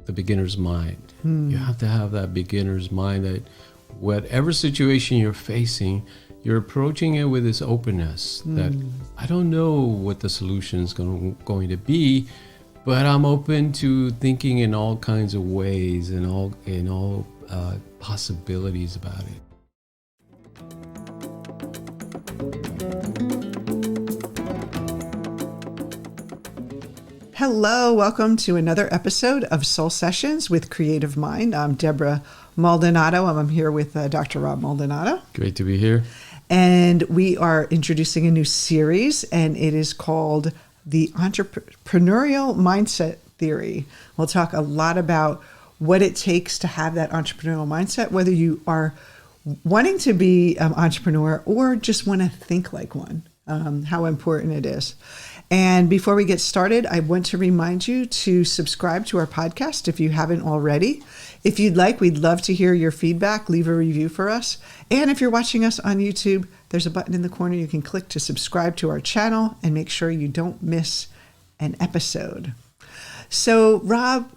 the beginner's mind. You have to have that beginner's mind that whatever situation you're facing, you're approaching it with this openness that I don't know what the solution is going to be, but I'm open to thinking in all kinds of ways and all possibilities about it. Hello, welcome to another episode of Soul Sessions with Creative Mind. I'm Deborah Maldonado. I'm here with Dr. Rob Maldonado. Great to be here. And we are introducing a new series, and it is called the Entrepreneurial Mindset Theory. We'll talk a lot about what it takes to have that entrepreneurial mindset, whether you are wanting to be an entrepreneur or just want to think like one, how important it is. And before we get started, I want to remind you to subscribe to our podcast if you haven't already. If you'd like, we'd love to hear your feedback. Leave a review for us. And if you're watching us on YouTube, there's a button in the corner you can click to subscribe to our channel and make sure you don't miss an episode. So, Rob,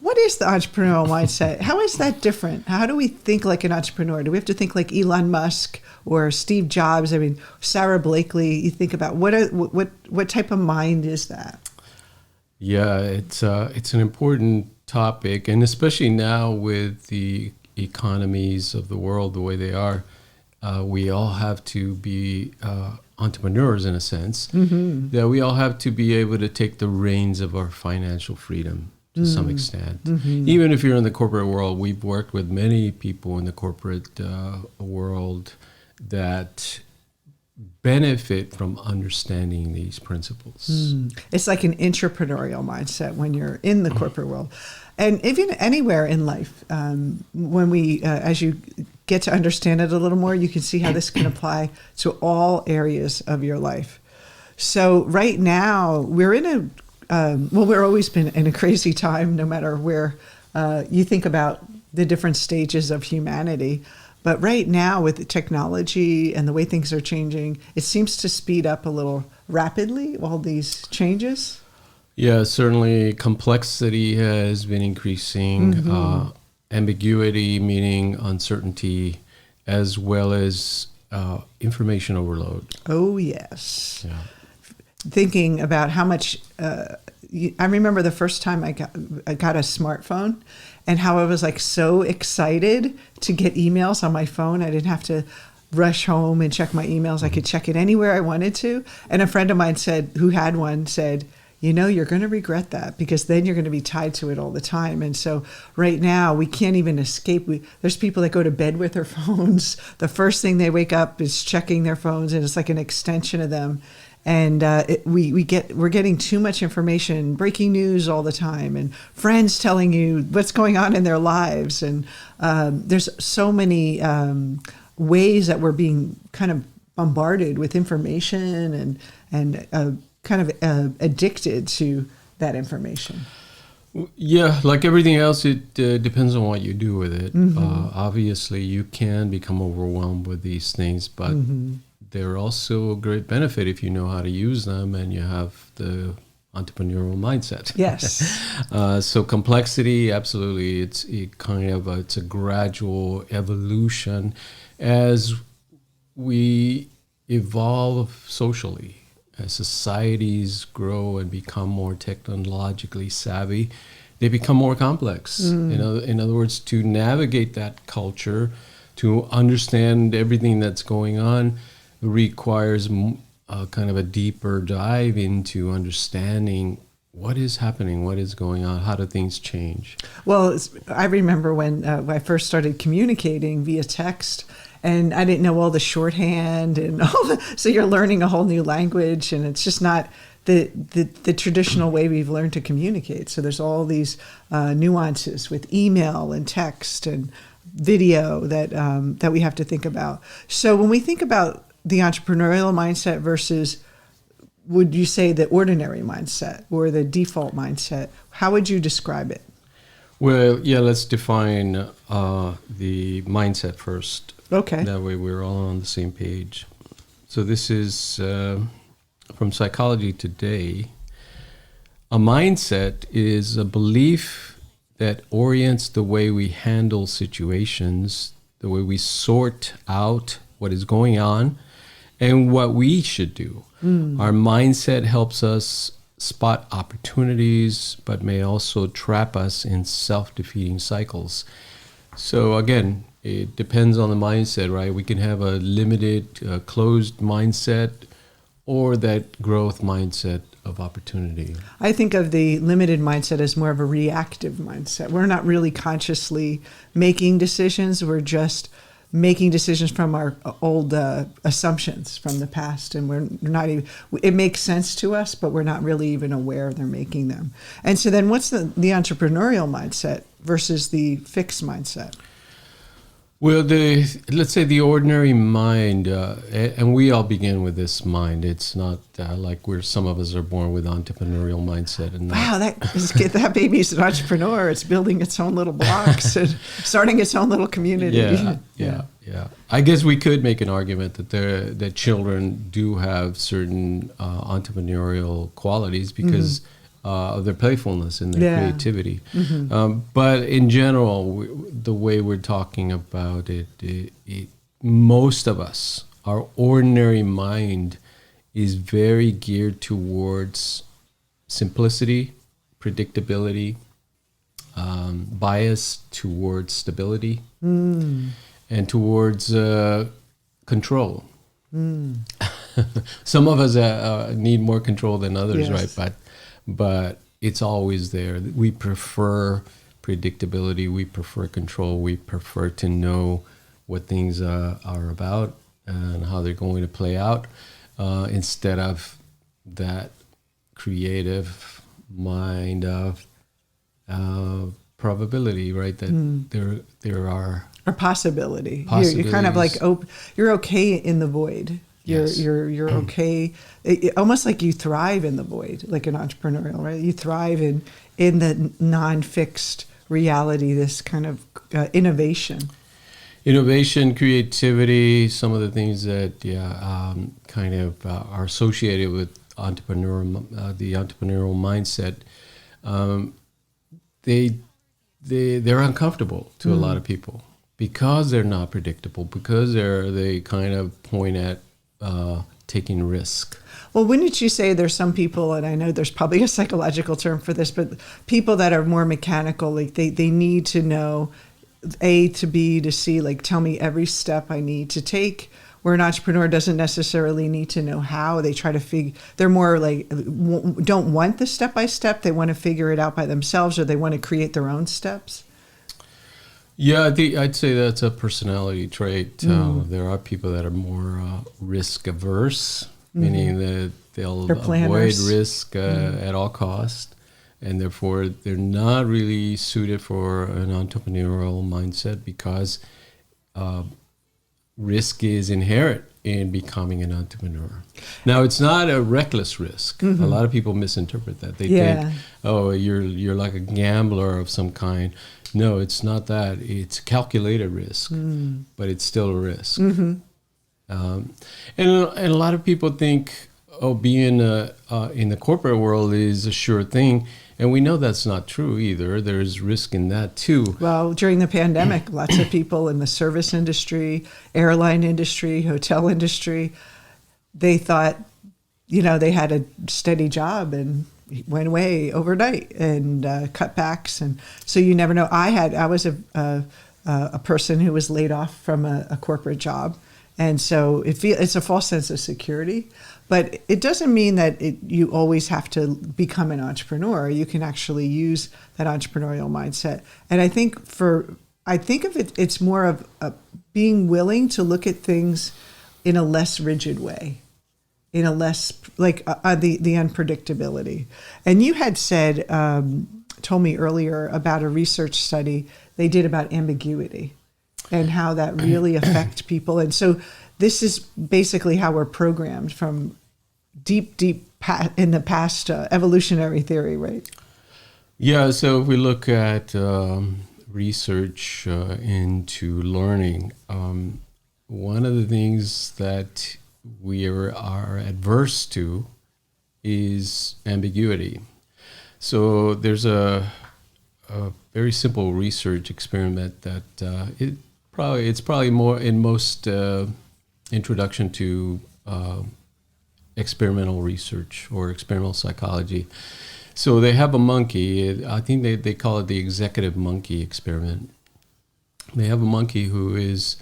what is the entrepreneurial mindset? How is that different? How do we think like an entrepreneur? Do we have to think like Elon Musk or Steve Jobs? I mean, Sarah Blakely. You think about what type of mind is that? Yeah, it's an important topic, and especially now with the economies of the world the way they are, we all have to be entrepreneurs in a sense. That we all have to be able to take the reins of our financial freedom to some extent. Even if you're in the corporate world, we've worked with many people in the corporate world that benefit from understanding these principles. It's like an entrepreneurial mindset when you're in the corporate world. And even anywhere in life, when we, as you get to understand it a little more, you can see how this can apply to all areas of your life. So right now, we're in we've always been in a crazy time, no matter where you think about the different stages of humanity. But right now, with the technology and the way things are changing, it seems to speed up a little rapidly, all these changes. Yeah, certainly complexity has been increasing. Ambiguity, meaning uncertainty, as well as information overload. Oh, yes. Yeah. Thinking about how much, I remember the first time I got a smartphone and how I was like so excited to get emails on my phone. I didn't have to rush home and check my emails. I could check it anywhere I wanted to. And a friend of mine who had one said, you know, you're going to regret that because then you're going to be tied to it all the time. And so right now we can't even escape. There's people that go to bed with their phones. The first thing they wake up is checking their phones, and it's like an extension of them. And we're getting too much information, breaking news all the time, and friends telling you what's going on in their lives. And there's so many ways that we're being kind of bombarded with information and kind of addicted to that information. Yeah, like everything else, it depends on what you do with it. Obviously, you can become overwhelmed with these things, but they're also a great benefit if you know how to use them and you have the entrepreneurial mindset. Yes. So complexity, absolutely, it's a gradual evolution as we evolve socially. As societies grow and become more technologically savvy, they become more complex. In other words, to navigate that culture, to understand everything that's going on, requires kind of a deeper dive into understanding what is happening, what is going on, how do things change. Well, I remember when I first started communicating via text, and I didn't know all the shorthand and so you're learning a whole new language, and it's just not the traditional way we've learned to communicate. So there's all these nuances with email and text and video that we have to think about. So when we think about the entrepreneurial mindset versus, would you say, the ordinary mindset or the default mindset, how would you describe it? Well, yeah, let's define the mindset first. Okay. That way we're all on the same page. So this is from Psychology Today. A mindset is a belief that orients the way we handle situations, the way we sort out what is going on, and what we should do. Our mindset helps us spot opportunities, but may also trap us in self-defeating cycles. So again, it depends on the mindset, right? We can have a limited, closed mindset, or that growth mindset of opportunity. I think of the limited mindset as more of a reactive mindset. We're not really consciously making decisions. We're just making decisions from our old assumptions from the past, and we're not even, it makes sense to us, but we're not really even aware they're making them. And so then what's the entrepreneurial mindset versus the fixed mindset? Well, let's say the ordinary mind, and we all begin with this mind. It's not like some of us are born with entrepreneurial mindset. And wow, that baby's an entrepreneur. It's building its own little blocks and starting its own little community. Yeah. I guess we could make an argument that children do have certain entrepreneurial qualities because of their playfulness and their creativity. But in general, the way we're talking about it, most of us, our ordinary mind is very geared towards simplicity, predictability, bias towards stability, and towards control. Some of us need more control than others, right? But it's always there. We prefer predictability. We prefer control. We prefer to know what things are about and how they're going to play out, instead of that creative mind of probability, right? That there are or possibility. You're kind of like you're okay in the void. You're okay. Almost like you thrive in the void, like an entrepreneurial, right? You thrive in the non-fixed reality. This kind of innovation, creativity. Some of the things that kind of are associated with the entrepreneurial mindset. They're uncomfortable to a lot of people because they're not predictable. Because they kind of point at taking risk. Well, wouldn't you say there's some people, and I know there's probably a psychological term for this, but people that are more mechanical, like they need to know A to B to C, like tell me every step I need to take, where an entrepreneur doesn't necessarily need to know how. They try to they're more like, don't want the step-by-step. They want to figure it out by themselves, or they want to create their own steps. Yeah, I'd say that's a personality trait. There are people that are more risk averse, meaning that they'll avoid risk at all costs, and therefore they're not really suited for an entrepreneurial mindset because risk is inherent in becoming an entrepreneur. Now, it's not a reckless risk. A lot of people misinterpret that. They think, oh, you're like a gambler of some kind. No, it's not that. It's calculated risk, but it's still a risk. And a lot of people think, oh, being in the corporate world is a sure thing. And we know that's not true either. There's risk in that too. Well, during the pandemic, lots of people in the service industry, airline industry, hotel industry, they thought, they had a steady job and went away overnight and cutbacks. And so you never know. I was a person who was laid off from a corporate job. And so it's a false sense of security. But it doesn't mean that you always have to become an entrepreneur. You can actually use that entrepreneurial mindset. And I think of it, it's more of being willing to look at things in a less rigid way, in a less like the unpredictability. And you had told me earlier about a research study they did about ambiguity and how that really affects people. And so this is basically how we're programmed from deep in the past evolutionary theory, right? Yeah, so if we look at research into learning, one of the things that we are adverse to is ambiguity. So there's a a very simple research experiment that it's probably more in most introduction to experimental research or experimental psychology. So they have a monkey. I think they call it the executive monkey experiment. They have a monkey who is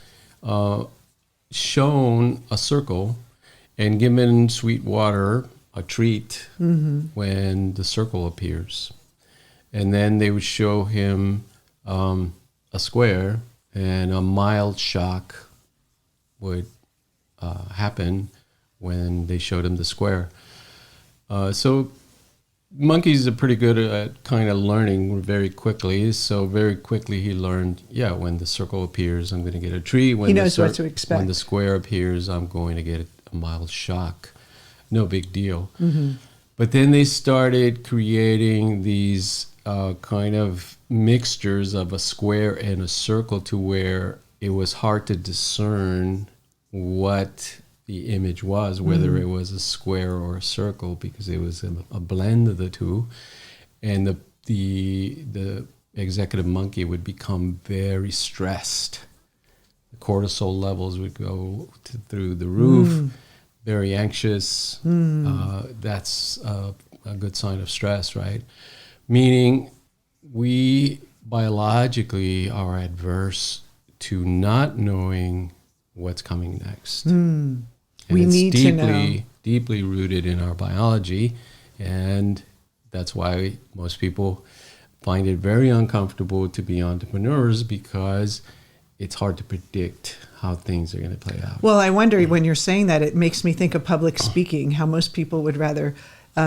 shown a circle and given sweet water, a treat, when the circle appears. And then they would show him a square, and a mild shock would happen when they showed him the square. So monkeys are pretty good at kind of learning very quickly. So very quickly he learned, when the circle appears, I'm going to get a treat. When he knows what to expect. When the square appears, I'm going to get a mild shock. No big deal. But then they started creating these kind of mixtures of a square and a circle to where it was hard to discern what the image was, whether it was a square or a circle, because it was a blend of the two. And the executive monkey would become very stressed. The cortisol levels would go through the roof, very anxious. That's a good sign of stress, right? Meaning we biologically are adverse to not knowing what's coming next. And we it's need to know. Deeply rooted in our biology, and that's why most people find it very uncomfortable to be entrepreneurs, because it's hard to predict how things are going to play out. Well, I wonder, when you're saying that, it makes me think of public speaking, how most people would rather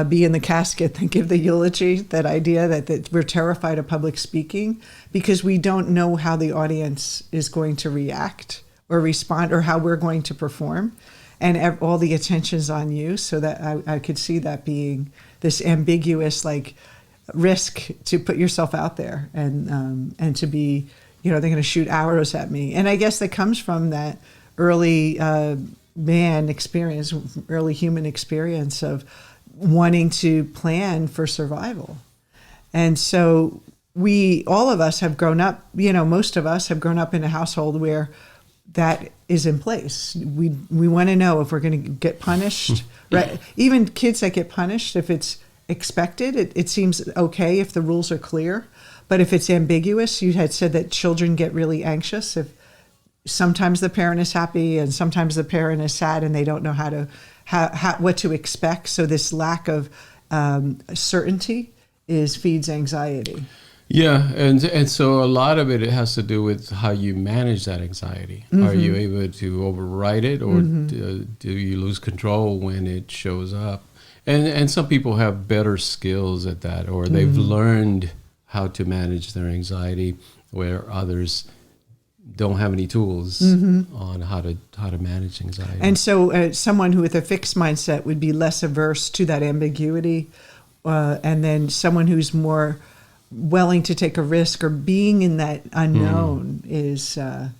be in the casket than give the eulogy, that idea that we're terrified of public speaking because we don't know how the audience is going to react or respond, or how we're going to perform. And all the attention's on you, so that I could see that being this ambiguous, like, risk to put yourself out there and to be, they're going to shoot arrows at me. And I guess that comes from that early man experience, early human experience of wanting to plan for survival. And so all of us have grown up, most of us have grown up in a household where that is in place. We want to know if we're going to get punished, right? Even kids that get punished, if it's expected, it seems okay if the rules are clear. But if it's ambiguous, you had said that children get really anxious if sometimes the parent is happy and sometimes the parent is sad, and they don't know what to expect. So this lack of certainty feeds anxiety. Yeah, and so a lot of it has to do with how you manage that anxiety. Are you able to override it, or do you lose control when it shows up? And some people have better skills at that, or they've learned how to manage their anxiety, where others don't have any tools on how to manage anxiety. And so someone who with a fixed mindset would be less averse to that ambiguity, and then someone who's more willing to take a risk or being in that unknown is that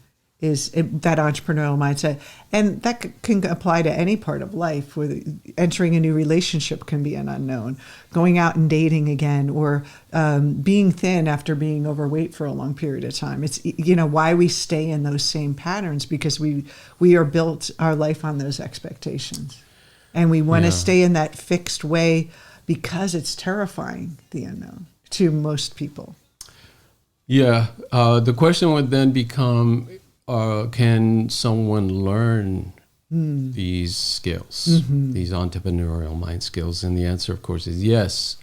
entrepreneurial mindset. And that can apply to any part of life, where entering a new relationship can be an unknown, going out and dating again, or being thin after being overweight for a long period of time. It's why we stay in those same patterns, because we are built our life on those expectations, and we want to stay in that fixed way because it's terrifying, the unknown, to most people. Yeah, the question would then become, can someone learn these skills, these entrepreneurial mind skills? And the answer, of course, is yes,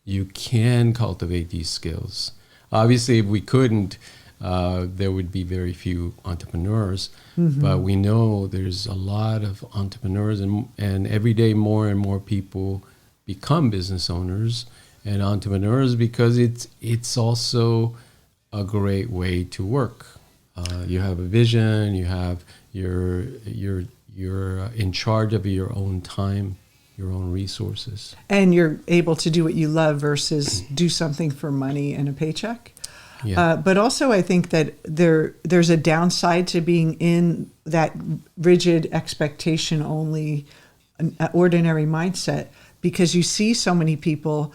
you can cultivate these skills. Obviously, if we couldn't, there would be very few entrepreneurs. But we know there's a lot of entrepreneurs, and every day more and more people become business owners and entrepreneurs, because it's also a great way to work. You have a vision. You have you're in charge of your own time, your own resources, and you're able to do what you love versus do something for money and a paycheck. Yeah. But also, I think that there's a downside to being in that rigid expectation only, ordinary mindset, because you see so many people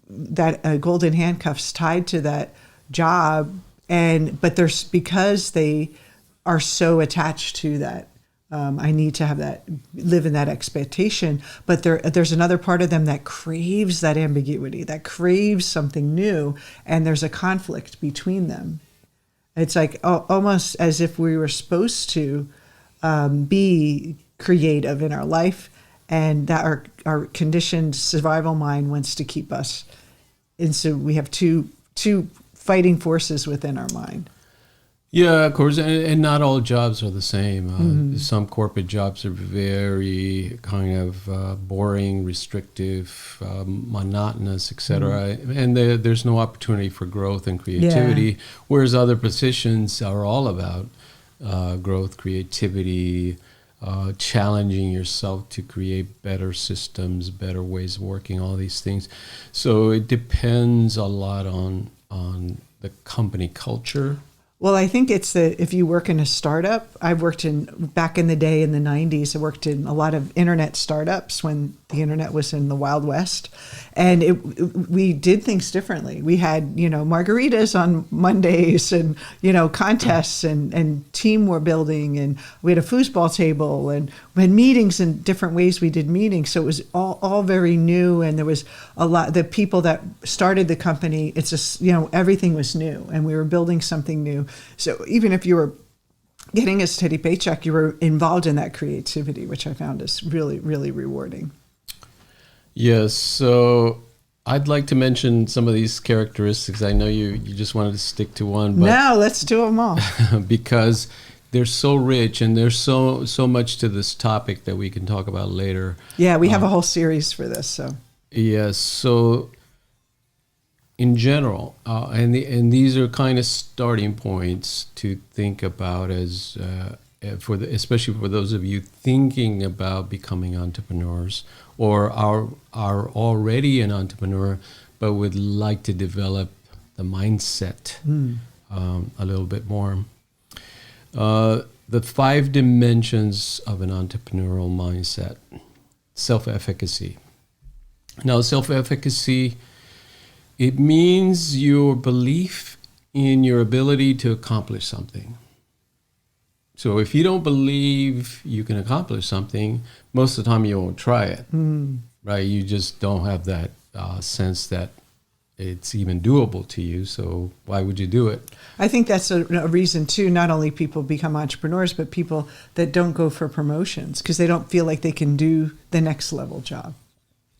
that golden handcuffs tied to that job, but there's because they are so attached to that. I need to have that, live in that expectation. But there's another part of them that craves that ambiguity, that craves something new, and there's a conflict between them. It's like almost as if we were supposed to be creative in our life, and that our conditioned survival mind wants to keep us. And so we have two fighting forces within our mind. Yeah, of course, and not all jobs are the same. Some corporate jobs are very kind of boring, restrictive, monotonous, etc. And there's no opportunity for growth and creativity, whereas other positions are all about growth, creativity, challenging yourself to create better systems, better ways of working, all these things. So it depends a lot on the company culture. Well, I think it's if you work in a startup, back in the day in the 90s, I worked in a lot of internet startups when the internet was in the Wild West. And we did things differently. We had, margaritas on Mondays and, contests and team we're building. And we had a foosball table and we had meetings in different ways we did meetings. So it was all very new. And there was a lot, the people that started the company, it's just, everything was new and we were building something new. So even if you were getting a steady paycheck, you were involved in that creativity, which I found is really, really rewarding. Yes. So I'd like to mention some of these characteristics. I know you just wanted to stick to one, but no, let's do them all. Because they're so rich and there's so much to this topic that we can talk about later. Yeah, we have a whole series for this. So yes. So in general, and these are kind of starting points to think about as especially for those of you thinking about becoming entrepreneurs or are already an entrepreneur but would like to develop the mindset a little bit more. The 5 dimensions of an entrepreneurial mindset. Self-efficacy. Now, self-efficacy, it means your belief in your ability to accomplish something. So if you don't believe you can accomplish something, most of the time you won't try it, right? You just don't have that sense that it's even doable to you. So why would you do it? I think that's a reason too. Not only people become entrepreneurs, but people that don't go for promotions because they don't feel like they can do the next level job.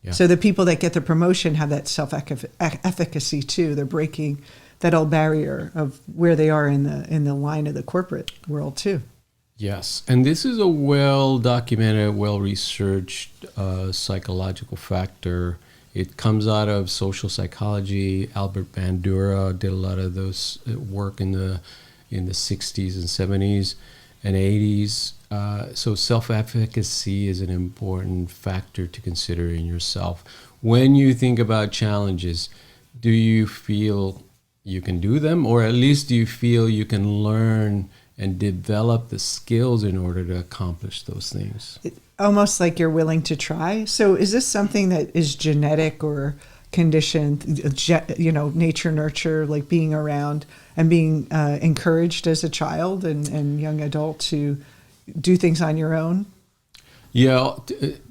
Yeah. So the people that get the promotion have that self-efficacy too. They're breaking that old barrier of where they are in the line of the corporate world too. Yes, and this is a well-documented, well-researched psychological factor. It comes out of social psychology. Albert Bandura did a lot of those work in the 60s and 70s and 80s. So self-efficacy is an important factor to consider in yourself. When you think about challenges, do you feel you can do them, or at least do you feel you can learn and develop the skills in order to accomplish those things? Almost like you're willing to try. So is this something that is genetic or conditioned, nature, nurture, like being around and being encouraged as a child and young adult to do things on your own? Yeah,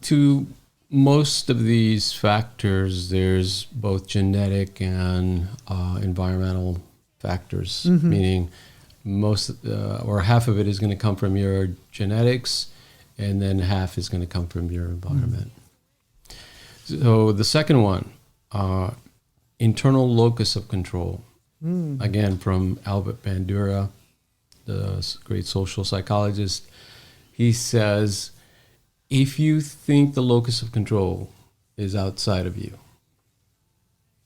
to most of these factors, there's both genetic and environmental factors, meaning most or half of it is going to come from your genetics, and then half is going to come from your environment. So the second one, internal locus of control. Again, from Albert Bandura, the great social psychologist. He says, if you think the locus of control is outside of you,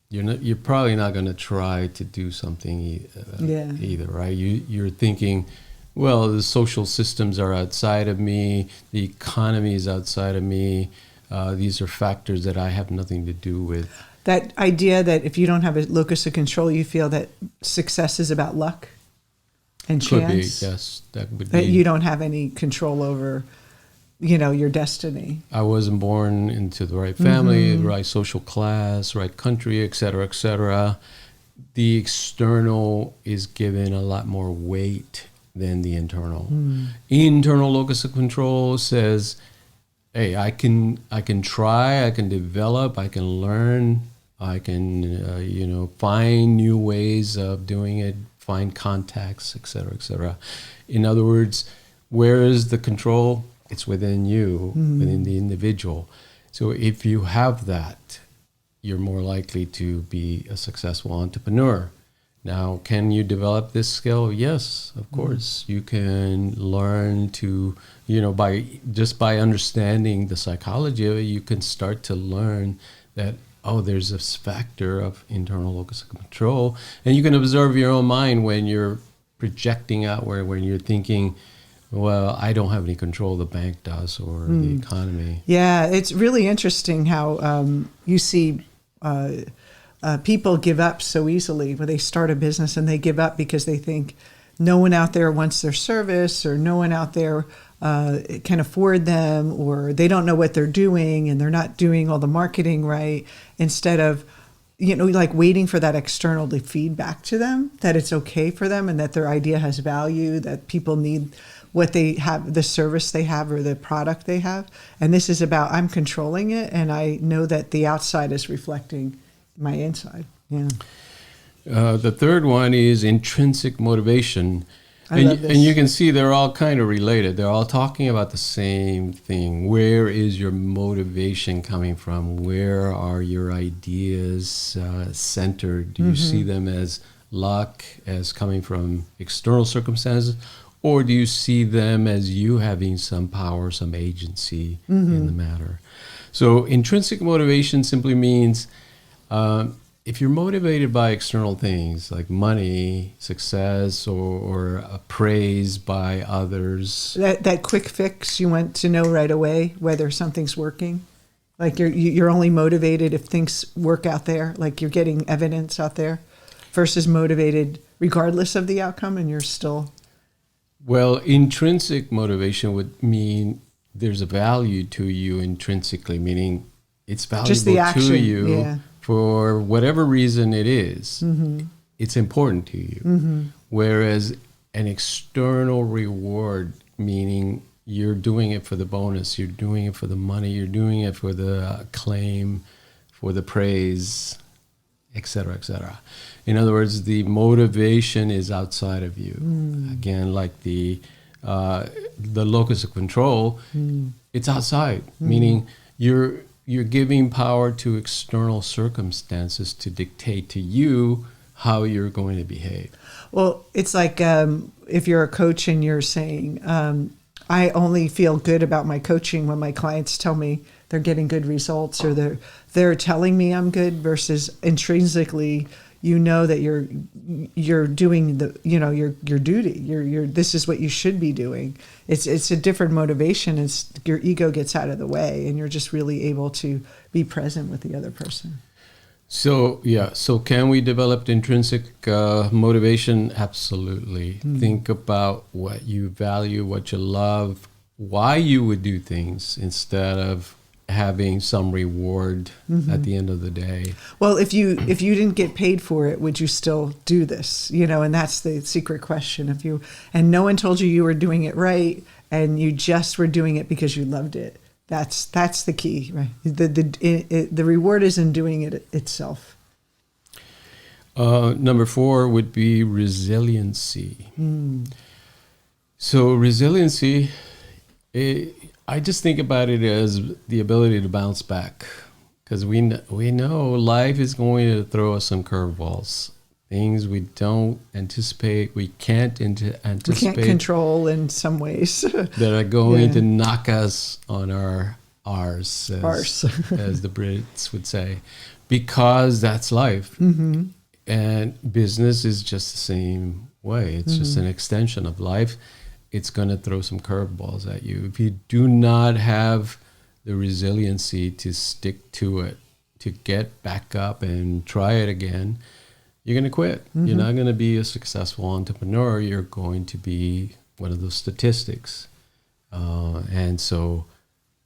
you're probably not going to try to do something either, right? You're thinking, well, the social systems are outside of me, the economy is outside of me, these are factors that I have nothing to do with. That idea that if you don't have a locus of control, you feel that success is about luck and chance. Could be, yes. That would be. That you don't have any control over your destiny. I wasn't born into the right family, the right social class, right country, et cetera, et cetera. The external is given a lot more weight than the internal. Internal locus of control says, hey, I can try, I can develop, I can learn, I can find new ways of doing it, find contacts, et cetera, et cetera. In other words, where is the control? It's within you, within the individual. So if you have that, you're more likely to be a successful entrepreneur. Now, can you develop this skill? Yes, of course. You can learn to, by understanding the psychology of it, you can start to learn that, there's this factor of internal locus of control. And you can observe your own mind when you're projecting outward, when you're thinking, well, I don't have any control, the bank does, or the economy. Yeah, it's really interesting how you see people give up so easily when they start a business, and they give up because they think no one out there wants their service, or no one out there can afford them, or they don't know what they're doing and they're not doing all the marketing right, instead of like waiting for that external to feed back to them that it's okay for them and that their idea has value, that people need what they have, the service they have or the product they have. And this is about, I'm controlling it, and I know that the outside is reflecting my inside. Yeah. The third one is intrinsic motivation. I love this. And you can see they're all kind of related. They're all talking about the same thing. Where is your motivation coming from? Where are your ideas centered? Do you see them as luck, as coming from external circumstances? Or do you see them as you having some power, some agency in the matter? So intrinsic motivation simply means if you're motivated by external things like money, success, or praise by others. That quick fix, you want to know right away whether something's working. Like you're only motivated if things work out there, like you're getting evidence out there, versus motivated regardless of the outcome, and you're still... Well, intrinsic motivation would mean there's a value to you intrinsically, meaning it's valuable Just the action, to you yeah. for whatever reason it is. It's important to you. Whereas an external reward, meaning you're doing it for the bonus, you're doing it for the money, you're doing it for the acclaim, for the praise, et cetera, et cetera. In other words, the motivation is outside of you. Again, like the locus of control, it's outside, meaning you're giving power to external circumstances to dictate to you how you're going to behave. Well, it's like if you're a coach and you're saying, I only feel good about my coaching when my clients tell me they're getting good results, or they're telling me I'm good, versus intrinsically, that you're doing your duty. This is what you should be doing. It's a different motivation. It's your ego gets out of the way, and you're just really able to be present with the other person. So can we develop intrinsic motivation? Absolutely. Think about what you value, what you love, why you would do things instead of having some reward at the end of the day. Well, if you didn't get paid for it, would you still do this? And that's the secret question. And no one told you were doing it right, and you just were doing it because you loved it. That's the key, right? The reward is in doing it itself. Number 4 would be resiliency. So resiliency, I just think about it as the ability to bounce back, because we know life is going to throw us some curveballs, things we don't anticipate, we can't anticipate. We can't control in some ways. that are going to knock us on our arse, as the Brits would say, because that's life. And business is just the same way. It's just an extension of life. It's going to throw some curveballs at you. If you do not have the resiliency to stick to it, to get back up and try it again, you're going to quit. You're not going to be a successful entrepreneur. You're going to be one of those statistics. And so,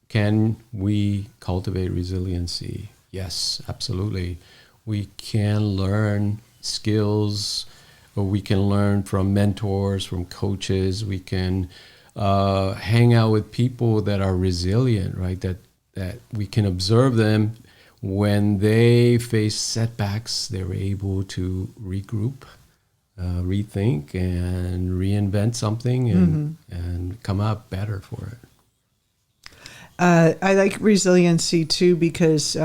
can we cultivate resiliency? Yes, absolutely. We can learn skills, or we can learn from mentors, from coaches. We can hang out with people that are resilient, right? That we can observe them when they face setbacks. They're able to regroup, rethink, and reinvent something, and come out better for it. I like resiliency too because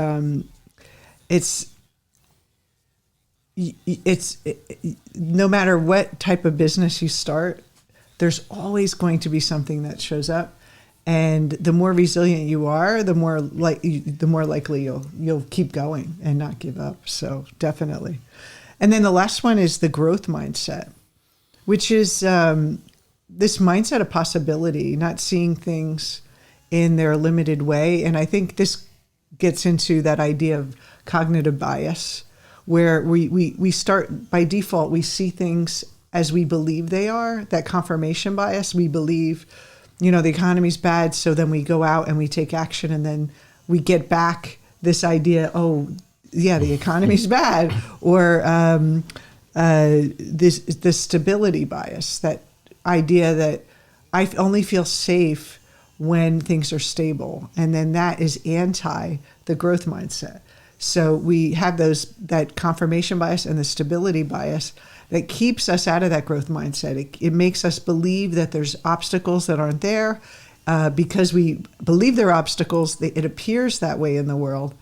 it's no matter what type of business you start, there's always going to be something that shows up, and the more resilient you are, the more likely you'll keep going and not give up. So definitely. And then the last one is the growth mindset, which is this mindset of possibility, not seeing things in their limited way. And I think this gets into that idea of cognitive bias, where we start by default, we see things as we believe they are, that confirmation bias. We believe, the economy's bad, so then we go out and we take action, and then we get back this idea, oh, yeah, the economy's bad, or this stability bias, that idea that I only feel safe when things are stable. And then that is anti the growth mindset. So we have that confirmation bias and the stability bias that keeps us out of that growth mindset. It makes us believe that there's obstacles that aren't there. Because we believe there are obstacles, it appears that way in the world.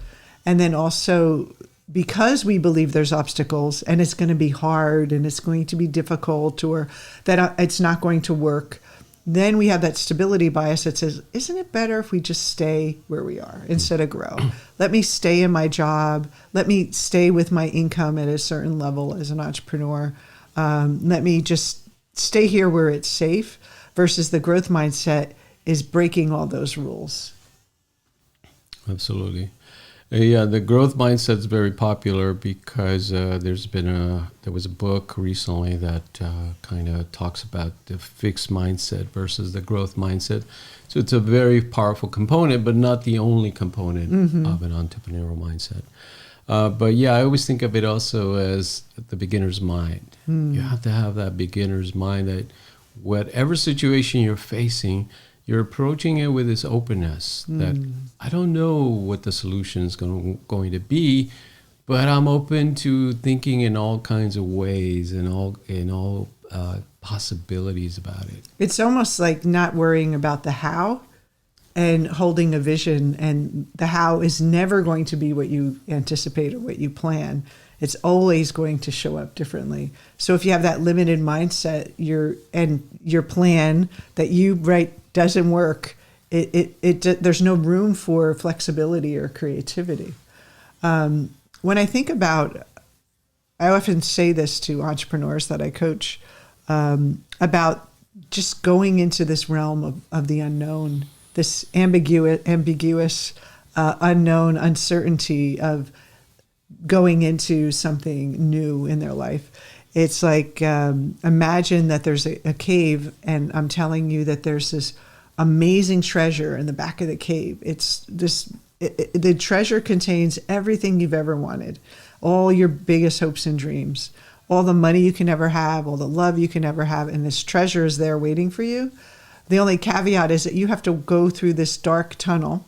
And then also, because we believe there's obstacles and it's going to be hard and it's going to be difficult, or that it's not going to work, then we have that stability bias that says, isn't it better if we just stay where we are instead of grow? Let me stay in my job. Let me stay with my income at a certain level as an entrepreneur. Let me just stay here where it's safe, versus the growth mindset is breaking all those rules. Absolutely. Yeah, the growth mindset is very popular because there was a book recently that kind of talks about the fixed mindset versus the growth mindset. So it's a very powerful component, but not the only component of an entrepreneurial mindset. But yeah, I always think of it also as the beginner's mind. You have to have that beginner's mind that whatever situation you're facing, you're approaching it with this openness that I don't know what the solution is going to be, but I'm open to thinking in all kinds of ways and all possibilities about it. It's almost like not worrying about the how and holding a vision, and the how is never going to be what you anticipate or what you plan. It's always going to show up differently. So if you have that limited mindset, your plan that you write doesn't work, there's no room for flexibility or creativity. When I think about, I often say this to entrepreneurs that I coach, about just going into this realm of the unknown, this ambiguous unknown uncertainty of going into something new in their life. It's like, imagine that there's a cave, and I'm telling you that there's this amazing treasure in the back of the cave. The treasure contains everything you've ever wanted, all your biggest hopes and dreams, all the money you can ever have, all the love you can ever have, and this treasure is there waiting for you. The only caveat is that you have to go through this dark tunnel,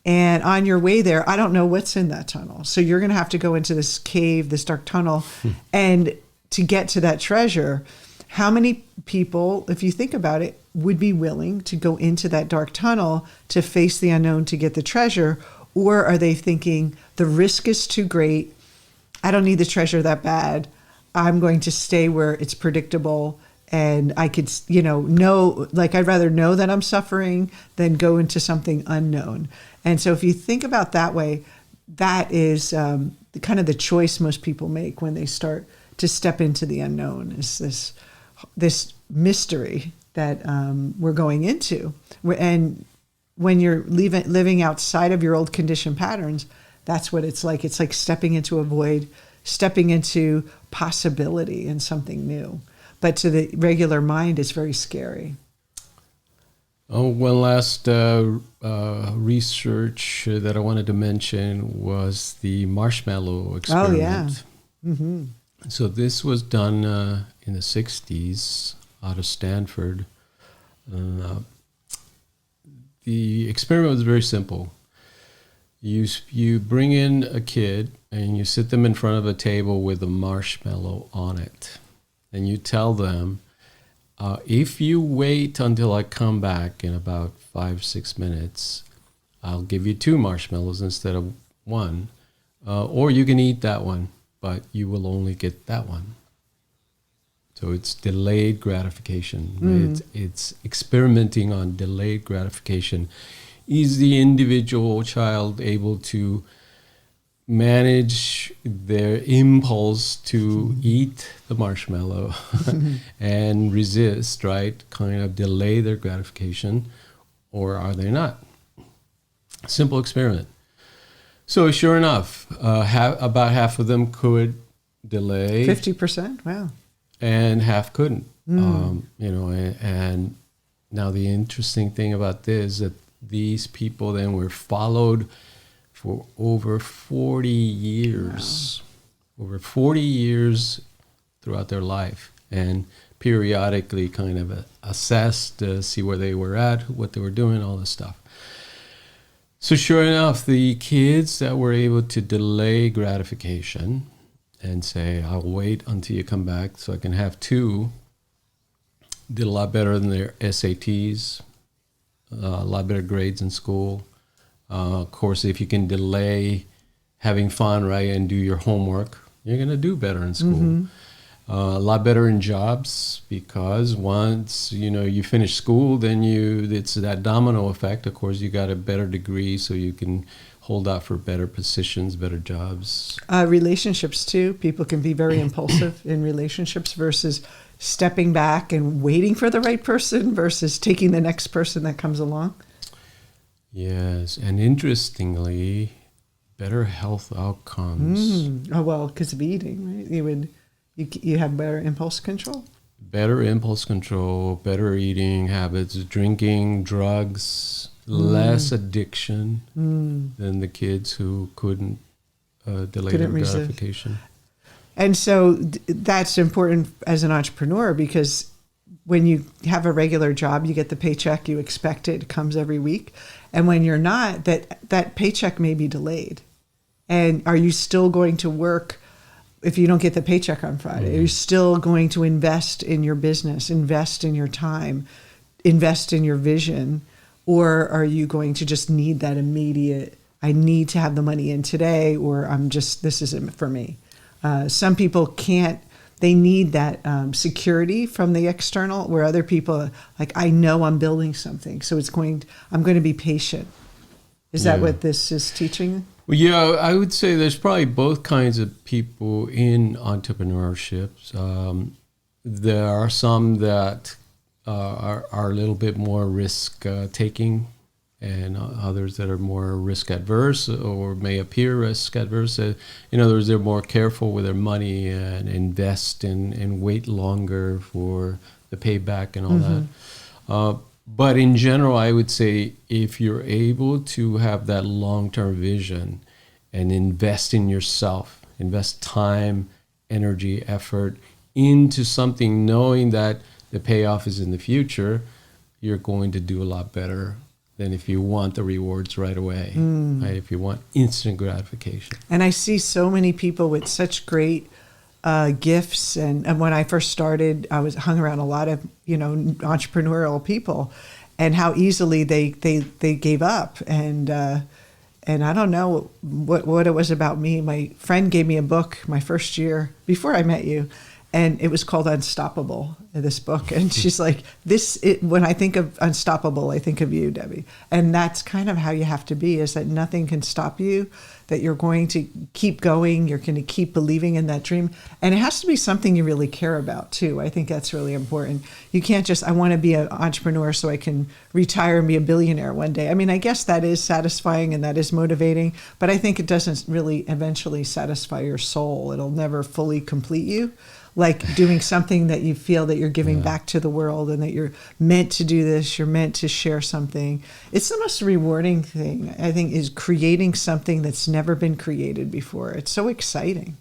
and on your way there, I don't know what's in that tunnel. So you're going to have to go into this cave, this dark tunnel, and to get to that treasure. How many people, if you think about it, would be willing to go into that dark tunnel to face the unknown to get the treasure? Or are they thinking, the risk is too great, I don't need the treasure that bad, I'm going to stay where it's predictable, and I could, know, like, I'd rather know that I'm suffering than go into something unknown. And so if you think about that way, that is kind of the choice most people make when they start to step into the unknown, is this mystery that we're going into. And when you're living outside of your old conditioned patterns, that's what it's like. It's like stepping into a void, stepping into possibility and something new. But to the regular mind, it's very scary. Oh, one last research that I wanted to mention was the marshmallow Oh, yeah. experiment. So this was done in the 60s out of Stanford. Uh, the experiment was very simple. You bring in a kid and you sit them in front of a table with a marshmallow on it. And you tell them, if you wait until I come back in about 5-6 minutes, I'll give you 2 marshmallows instead of 1. Or you can eat that one, but you will only get that one. So it's delayed gratification. It's experimenting on delayed gratification. Is the individual child able to manage their impulse to eat the marshmallow and resist, right? Kind of delay their gratification, or are they not? Simple experiment. So sure enough, about half of them could delay. 50%? Wow. And half couldn't. And now the interesting thing about this is that these people then were followed for over 40 years. Wow. Over 40 years throughout their life, and periodically kind of assessed to see where they were at, what they were doing, all this stuff. So sure enough, the kids that were able to delay gratification and say, I'll wait until you come back so I can have 2, did a lot better than their SATs, a lot better grades in school. Of course, if you can delay having fun, right, and do your homework, you're going to do better in school. A lot better in jobs, because once you finish school, then it's that domino effect. Of course, you got a better degree, so you can hold out for better positions, better jobs. Relationships too. People can be very impulsive in relationships versus stepping back and waiting for the right person versus taking the next person that comes along. Yes, and interestingly, better health outcomes. Oh, well, because of eating, right? You have better impulse control? Better impulse control, better eating habits, drinking, drugs, less addiction than the kids who couldn't delay their gratification. And so that's important as an entrepreneur, because when you have a regular job, you get the paycheck, you expect it comes every week. And when you're not, that paycheck may be delayed. And are you still going to work if you don't get the paycheck on Friday? Are you still going to invest in your business, invest in your time, invest in your vision? Or are you going to just need that immediate, I need to have the money in today, or this isn't for me? Some people can't, they need that security from the external, where other people, like, I know I'm building something, so I'm going to be patient. Is that what this is teaching? Well, yeah, I would say there's probably both kinds of people in entrepreneurship. There are some that are a little bit more risk taking, and others that are more risk adverse or may appear risk adverse. In other words, they're more careful with their money and invest and wait longer for the payback and all that. But in general, I would say if you're able to have that long-term vision and invest in yourself, invest time, energy, effort into something, knowing that the payoff is in the future, you're going to do a lot better than if you want the rewards right away, right? If you want instant gratification. And I see so many people with such great gifts. And when I first started, I hung around a lot of, entrepreneurial people, and how easily they gave up. And I don't know what it was about me. My friend gave me a book my first year before I met you, and it was called Unstoppable, this book. And she's like, when I think of unstoppable, I think of you, Debbie. And that's kind of how you have to be, is that nothing can stop you, that you're going to keep going, you're going to keep believing in that dream. And it has to be something you really care about too. I think that's really important. You can't just, I want to be an entrepreneur so I can retire and be a billionaire one day. I mean, I guess that is satisfying and that is motivating, but I think it doesn't really eventually satisfy your soul. It'll never fully complete you. like doing something that you feel that you're giving Yeah. back to the world and that you're meant to do this, you're meant to share something. It's the most rewarding thing, I think, is creating something that's never been created before. It's so exciting.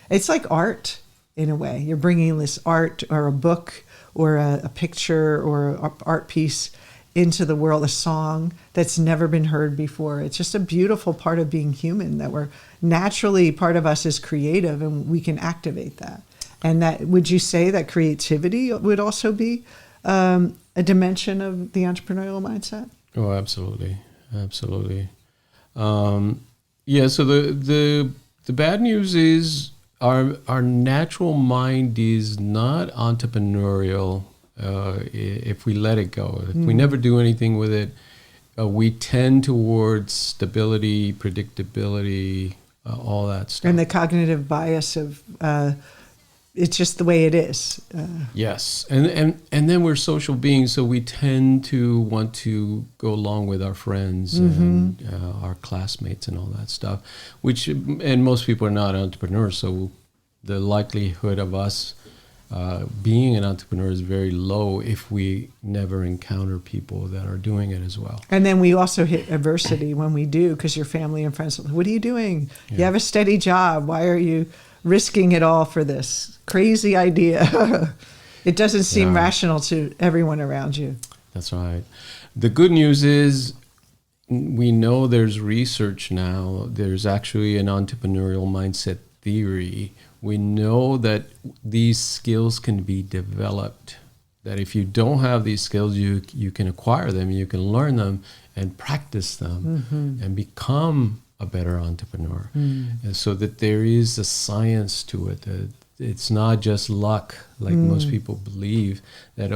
It's like art in a way. You're bringing this art or a book or a picture or an art piece into the world, a song that's never been heard before. It's just a beautiful part of being human, that we're naturally, part of us is creative and we can activate that. And that, would you say that creativity would also be a dimension of the entrepreneurial mindset? Oh, absolutely. Absolutely. Yeah, so the bad news is our natural mind is not entrepreneurial if we let it go. If we never do anything with it, we tend towards stability, predictability, all that stuff. And the cognitive bias of it's just the way it is. Yes, and then we're social beings, so we tend to want to go along with our friends and our classmates and all that stuff. And most people are not entrepreneurs, so the likelihood of us being an entrepreneur is very low if we never encounter people that are doing it as well. And then we also hit adversity when we do, because your family and friends are like, what are you doing? Yeah. You have a steady job. Why are you risking it all for this crazy idea? It doesn't seem rational to everyone around you. That's right. The good news is we know there's research now. There's actually an entrepreneurial mindset theory. We know that these skills can be developed, that if you don't have these skills, you can acquire them, you can learn them and practice them and become a better entrepreneur. And so that there is a science to it. It's not just luck, like most people believe, that,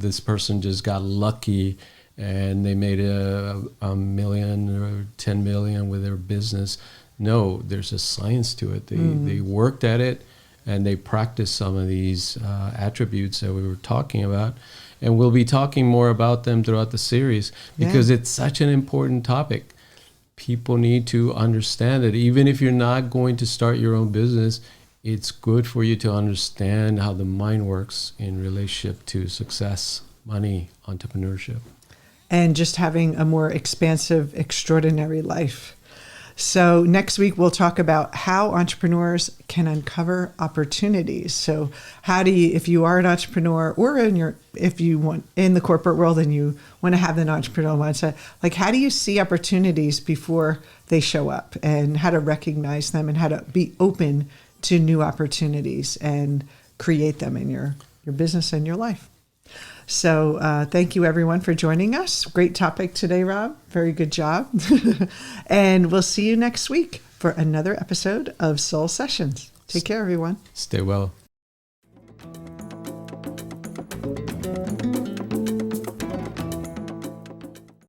this person just got lucky and they made a million or 10 million with their business. No, there's a science to it. They worked at it and they practiced some of these attributes that we were talking about. And we'll be talking more about them throughout the series because it's such an important topic. People need to understand it. Even if you're not going to start your own business, it's good for you to understand how the mind works in relationship to success, money, entrepreneurship. And just having a more expansive, extraordinary life. So next week, we'll talk about how entrepreneurs can uncover opportunities. So how do you, if you are an entrepreneur or if you want in the corporate world and you want to have an entrepreneurial mindset, like how do you see opportunities before they show up, and how to recognize them and how to be open to new opportunities and create them in your business and your life. So thank you, everyone, for joining us. Great topic today, Rob. Very good job. And we'll see you next week for another episode of Soul Sessions. Take care, everyone. Stay well.